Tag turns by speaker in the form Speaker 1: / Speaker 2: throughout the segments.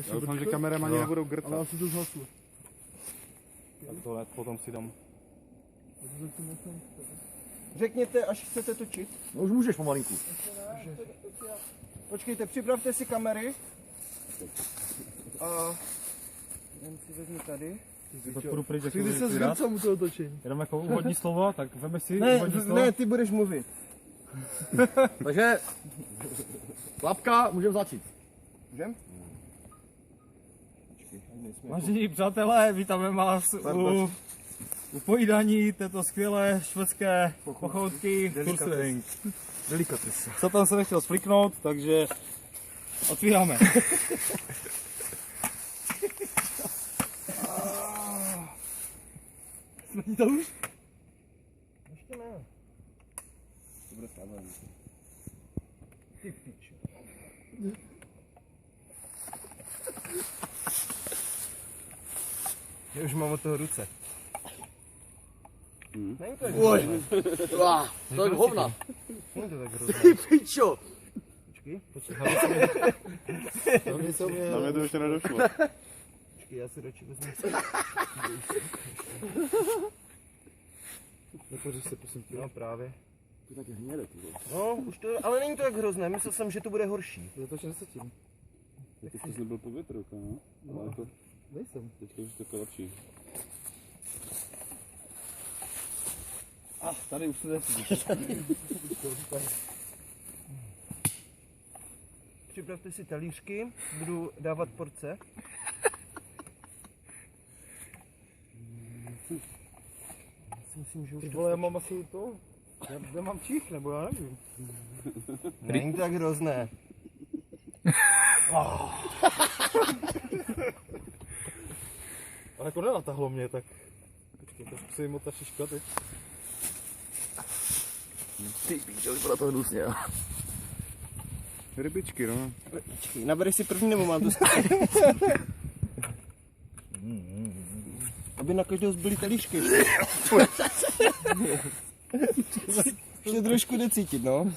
Speaker 1: Já doufám, že kameramani nebudou grcat.
Speaker 2: Ale asi to zhaslo.
Speaker 1: Tak tohle potom si dám.
Speaker 3: Řekněte, až chcete točit.
Speaker 2: No už můžeš pomalinku.
Speaker 3: Počkejte, připravte si kamery. A jen si vezmu tady.
Speaker 1: Podporu pryč, jak
Speaker 2: Ty se zhrcám u toho točení.
Speaker 1: jenom jako úvodní slovo, tak veme si
Speaker 3: Ne,
Speaker 1: úvodní slovo.
Speaker 3: ne, ty budeš mluvit.
Speaker 2: Takže, klapka, můžeme začít.
Speaker 3: Můžem?
Speaker 1: Vážení přátelé, vítáme vás u pojídání této skvělé švédské pochoutky Fursling.
Speaker 2: Delikatesa.
Speaker 1: Co tam se nechtěl spliknout, takže otvíráme.
Speaker 2: Smrdí to už?
Speaker 3: Ještě ne.
Speaker 2: To bude stále.
Speaker 3: Ty pičo. Já už mám od toho ruce. Není to tak hrozné.
Speaker 2: To je hovna.
Speaker 3: Není to tak hrozné.
Speaker 2: Ty pičo.
Speaker 3: Počkej,
Speaker 1: Na mě to ještě nedošlo.
Speaker 3: počkej, já si radši vezmu.
Speaker 2: Nepořeš se, prosím tě.
Speaker 3: No právě.
Speaker 2: To taky hněde, ty vole.
Speaker 3: No, už to, ale není to tak hrozné, myslel jsem, že to bude horší.
Speaker 2: Je to 60.
Speaker 1: Ty jsi nebyl po větru, no? Ale to
Speaker 2: Nejsem.
Speaker 1: teďka už to lepší.
Speaker 2: Tady už to jde.
Speaker 3: Připravte si talířky, budu dávat porce. Já si myslím, že už
Speaker 2: Ty vole, já mám asi to. Já mám čich, nebo já nevím.
Speaker 3: není to tak hrozné.
Speaker 2: Ale jako nenatahlo mě, tak počkej, to zkusím motat šiška teď. Ty pičo, vypadá to hnusně.
Speaker 1: Rybičky, no.
Speaker 3: Počkej, nabereš si první, nebo mám to zkusit? Aby na každého zbyly talířky. Ještě trošku jde cítit, no.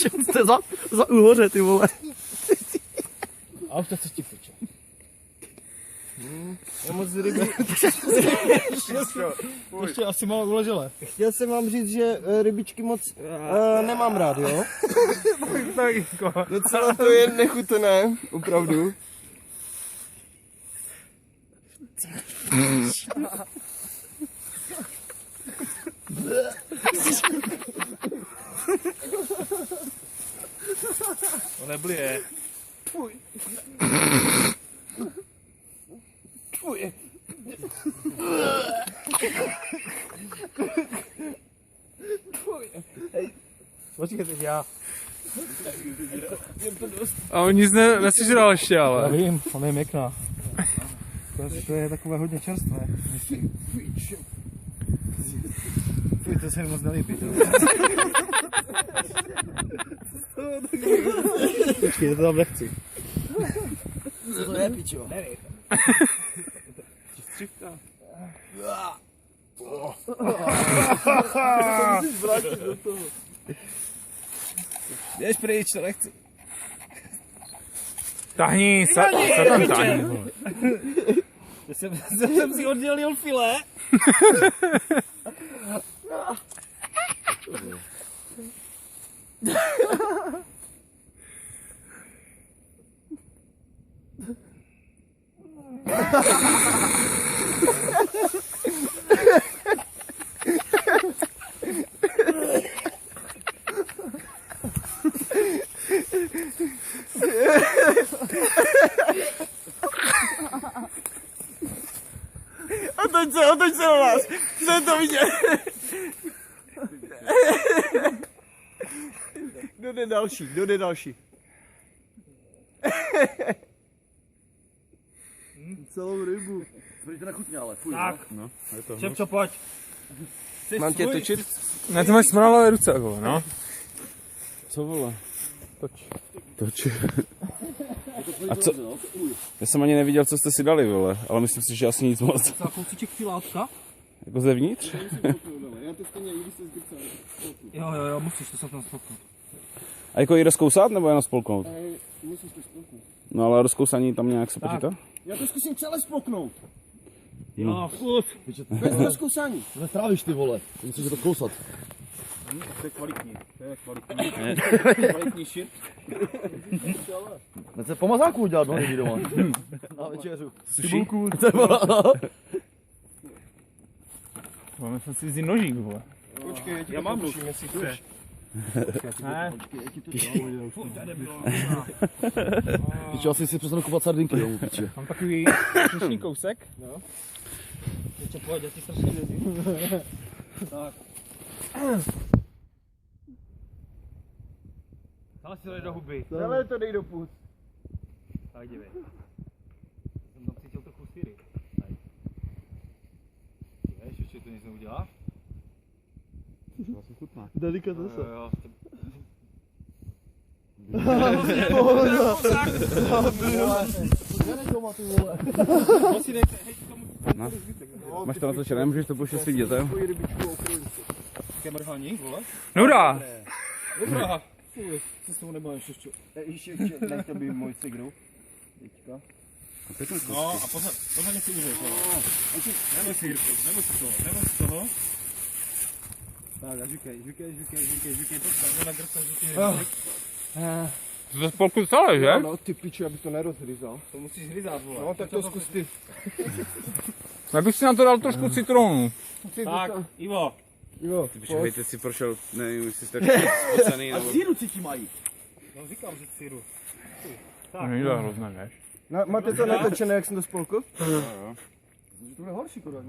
Speaker 2: Co to je za uhoře, ty vole. A už to cítím, pičo.
Speaker 3: Já moc ryby.
Speaker 2: Ještě asi málo uležele.
Speaker 3: Chtěl jsem vám říct, že rybičky moc nemám rád, jo?
Speaker 1: Tak jako.
Speaker 3: Docela to je nechutné, opravdu.
Speaker 1: To neblije.
Speaker 2: Počkej, teď já.
Speaker 1: A on nic nesižral ještě,
Speaker 2: Já
Speaker 1: ale.
Speaker 2: vím, on je měkná. To je takové hodně čerstvé, myslím. Fuj, to se mi moc nelíbí. Počkej, to tam nechci.
Speaker 3: Co to je, pičo?
Speaker 2: Nevím.
Speaker 1: Střivka.
Speaker 2: Běž pryč, to nechci.
Speaker 1: Tahni, co tam tahni?
Speaker 2: Jsem si oddělil filé. Otoč se na vás, chcem to vidět.
Speaker 3: Kdo jde další? Kdo jde další?
Speaker 2: Celou rybu. To nechutně, ale fuj.
Speaker 1: Tak. No, je to.
Speaker 2: Šepčo, pojď.
Speaker 3: Mám tě točit?
Speaker 1: Ne, ty máš smralavé ruce, vole, no. Co vole? Toč. A co? Já jsem ani neviděl, co jste si dali, vole, ale myslím si, že asi nic moc.
Speaker 2: Za kousíček filátka?
Speaker 1: Jako zevnitř?
Speaker 2: Jo, musíš, to se tam spoknout.
Speaker 1: A jako ji rozkousat nebo jenom spolknout?
Speaker 3: Musíš to spolknout.
Speaker 1: No ale rozkousání tam nějak se počítá?
Speaker 3: Já to zkusím celé spolknout.
Speaker 2: No, vkus.
Speaker 3: Bez rozkousání.
Speaker 2: Nestrávíš ty vole, musíš to kousat.
Speaker 4: To je kvalitní. To je kvalitní. Kvalitní shit.
Speaker 2: Hned se po mazáku udělat nohy doma. Na večeřu.
Speaker 1: Sushi?
Speaker 4: Máme se si vzít nožík, vole.
Speaker 3: Počkej,
Speaker 4: Já mám nůž.
Speaker 3: jestli to je.
Speaker 4: Ne.
Speaker 2: Piče, asi si přestanu kupovat sardinky, jo, piče.
Speaker 4: Mám takový slušný kousek. No. Ještě pojď, já ti strašně věřím. Tak. Dále si to jde do huby.
Speaker 3: Celé to dej do půd.
Speaker 4: Tak dívej. Jsem tam cítil trochu syry. Víš, ještě to nic neuděláš?
Speaker 1: Vlastně chutná.
Speaker 2: Delikatesa.
Speaker 4: Jo.
Speaker 1: Máš to natočené, můžeš to pošle svým dětem?
Speaker 4: Také mrhaní, vole.
Speaker 1: Nuda!
Speaker 4: Dobrá. Fuj, co s tomu nebojím, šušťu.
Speaker 3: Ještě, nech to by můj sigru. Teďka.
Speaker 4: No a pořádně si uvěř. Nebo si, Jirko, nebo si toho. Tak a žukej, to stavně na grca,
Speaker 1: To spolku celé, že?
Speaker 3: No ty piču, abych to nerozhryzal.
Speaker 4: to musíš hryzat, vole.
Speaker 3: No tak to zkus ty.
Speaker 1: Já bych si na to dal trošku citronu.
Speaker 4: Tak, Ivo.
Speaker 3: Jo,
Speaker 1: Počkej, teď si prošel, nevím, jestli jste spocený nebo...
Speaker 2: Síru cítí mají.
Speaker 4: No říkám, že syru.
Speaker 1: Není to hrozné, víš?
Speaker 3: Máte to natočené, jak jsem to spolkl?
Speaker 2: To bude horší, kurva.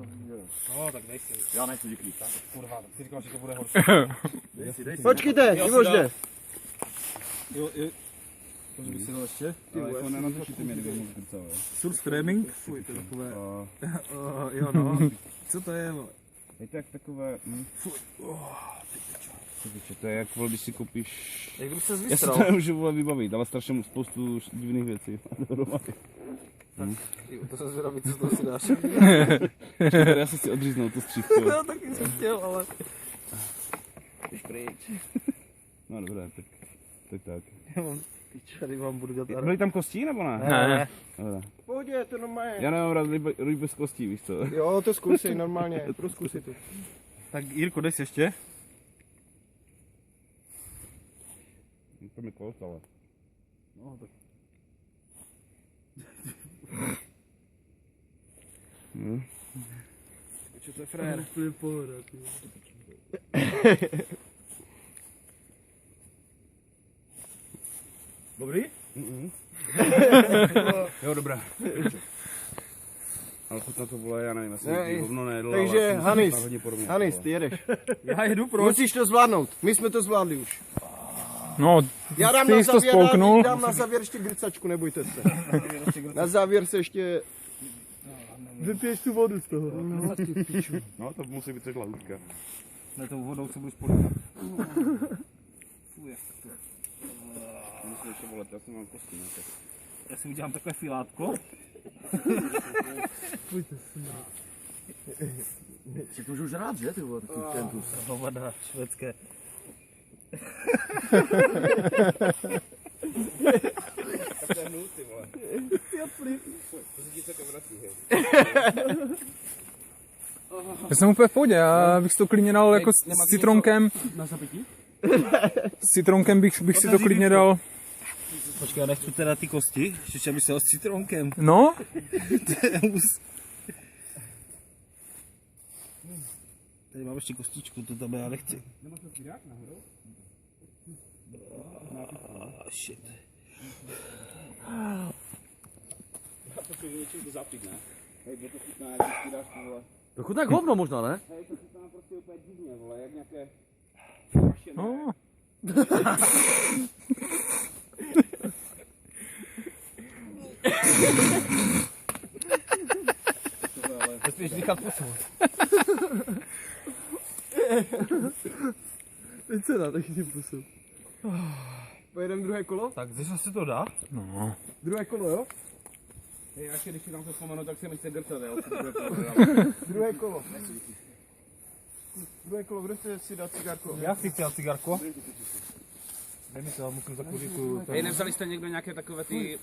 Speaker 4: No, tak dej si.
Speaker 2: Já nechci děklít.
Speaker 4: Kurva, tak si říkal, že to bude horší.
Speaker 2: Dej si.
Speaker 3: Počkejte, Ivo jde.
Speaker 4: Jo. To by si to ještě.
Speaker 1: Ale jako nenatočíte mě, kdyby můžete celé.
Speaker 4: Surströmming. Fuj, to je takové. Jo, no. Co to je, vole?
Speaker 1: Je to jak takové... To je jak, vole, když si koupíš...
Speaker 2: Jak kdyby se
Speaker 1: Já si
Speaker 2: zvystral.
Speaker 1: to nemůžu, vole, vybavit, ale strašně spoustu divných věcí.
Speaker 2: To jsem zvědavý, co to si dáš.
Speaker 1: Já si chci odříznout to střívko.
Speaker 2: Já taky jsem chtěl, ale... Už pryč.
Speaker 1: No dobré, tak.
Speaker 2: Pič, tady vám budu dělat.
Speaker 1: Byly tam kostí, nebo ne?
Speaker 4: Ne.
Speaker 1: Dobré.
Speaker 3: Pohodě, to normálně.
Speaker 1: Já nemám rád ryb bez kostí, víš co?
Speaker 3: Jo, to zkusej normálně, proskusej to.
Speaker 4: Tak Jirko, dej si ještě.
Speaker 1: To mi kost, ale...
Speaker 2: No, tak.
Speaker 3: Čo to je frér?
Speaker 2: Úplně pohoda, ty. Dobrý?
Speaker 1: Jo, dobré. Ale chutná to vole, já nevím,
Speaker 3: Ne,
Speaker 1: asi hovno nejedl,
Speaker 3: takže
Speaker 1: ale
Speaker 3: Hanis,
Speaker 1: hodně podobně.
Speaker 3: Hanis, ty jedeš.
Speaker 4: Já jedu, proč?
Speaker 3: Musíš to zvládnout, my jsme to zvládli už.
Speaker 1: No,
Speaker 3: Já dám
Speaker 1: ty
Speaker 3: na
Speaker 1: jsi to
Speaker 3: závěr,
Speaker 1: spolknul.
Speaker 3: dám na závěr ještě grcačku, nebojte se. Na závěr se ještě... Vypiješ tu vodu z toho. No, ty piču.
Speaker 1: No, to musí být třeba hudka.
Speaker 4: Ne, tou vodou se budu spolíhat. Fuj,
Speaker 1: Musím ještě volet, já jsem mám kosti nějaké.
Speaker 4: já si udělám takové filátko.
Speaker 2: Si to můžu žrát, že, ty vole, takový kentus.
Speaker 4: Hovada švédské.
Speaker 1: Tak to je hnus, ty vole. To se ti také vrací, hej.
Speaker 5: Já jsem úplně v pohodě, já bych si to klidně dal jako s citronkem.
Speaker 4: Na zapití?
Speaker 5: S citronkem bych si to klidně dal.
Speaker 4: Počkej, já nechci teda ty kosti, ještě aby se s citronkem.
Speaker 5: No,
Speaker 4: Tady mám ještě kostičku, to tam já nechci. Shit.
Speaker 1: To zapít, ne? Hej, to chutná, jak si dáš, ty vole.
Speaker 2: To chutná jak hovno možná, ne?
Speaker 1: Hej, to chutná prostě úplně divně, vole, jak nějaké...
Speaker 5: no.
Speaker 4: Nesmíš dýchat pusu.
Speaker 3: Teď se dá, taky tím pusu. Pojedeme druhé kolo?
Speaker 4: Tak zase se to dá?
Speaker 5: No.
Speaker 3: Druhé kolo, jo?
Speaker 1: Hej, já ještě když si tam to vzpomenu, tak se mi chce grcat, jo?
Speaker 3: Druhé kolo. Druhé kolo, kdo chce si dát cigárko?
Speaker 4: Já si chci dát cigarko. Nemyslel, musím zakouřit tu...
Speaker 1: Hej, nevzali jste někdo nějaké takové ty